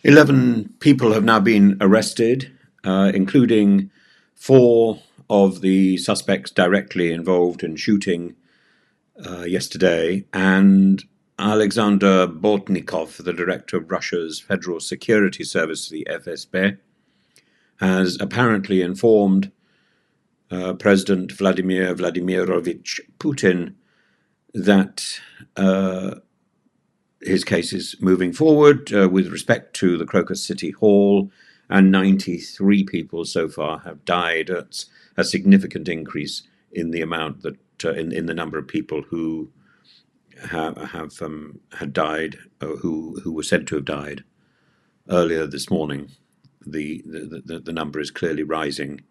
11 people have now been arrested, including 4 of the suspects directly involved in shooting yesterday, and Alexander Bortnikov, the director of Russia's Federal Security Service, the FSB, has apparently informed President Vladimir Vladimirovich Putin that his case is moving forward with respect to the Crocus City Hall, and 93 people so far have died. It's a significant increase in the amount that in the number of people who had died, who were said to have died earlier this morning. The number is clearly rising,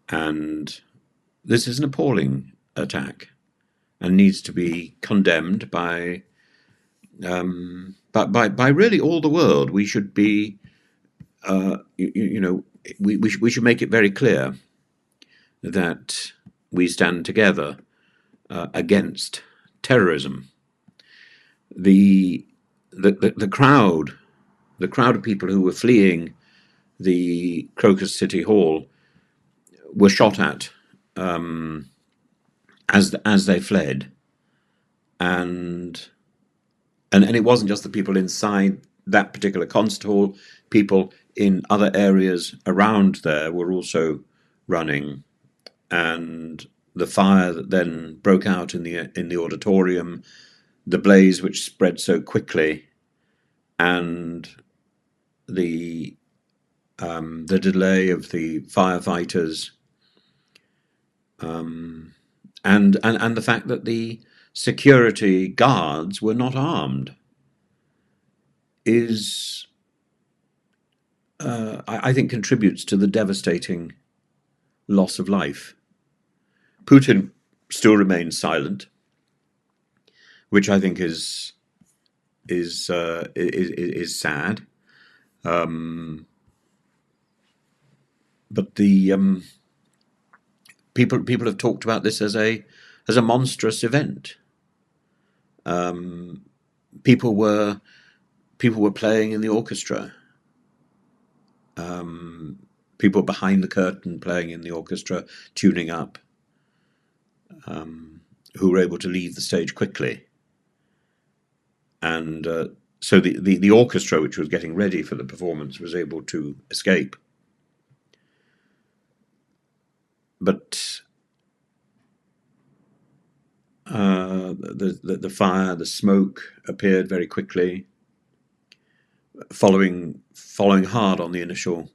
and this is an appalling attack and needs to be condemned by really all the world. We should be, we should make it very clear that we stand together against terrorism. The crowd of people who were fleeing the Crocus City Hall were shot at as they fled, and it wasn't just the people inside that particular concert hall. People in other areas around there were also running, and the fire that then broke out in the auditorium, the blaze which spread so quickly, and the delay of the firefighters, and the fact that the security guards were not armed is, I think, contributes to the devastating loss of life. Putin still remains silent, which I think is sad. But the people have talked about this as a monstrous event. People were playing in the orchestra. People behind the curtain playing in the orchestra, tuning up, who were able to leave the stage quickly. And so the orchestra, which was getting ready for the performance, was able to escape. But the fire, the smoke appeared very quickly, following hard on the initial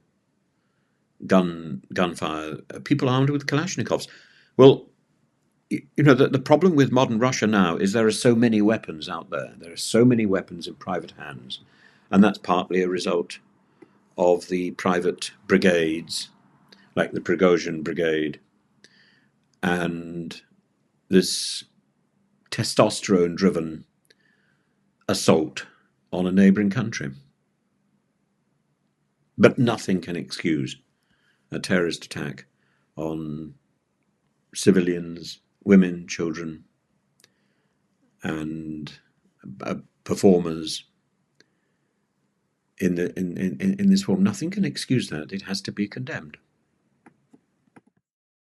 gunfire. People armed with Kalashnikovs. Well, the problem with modern Russia now is there are so many weapons out there. There are so many weapons in private hands, and that's partly a result of the private brigades, like the Prigozhin Brigade, and this testosterone-driven assault on a neighboring country. But nothing can excuse a terrorist attack on civilians, women, children, and performers in this form. Nothing can excuse that. It has to be condemned.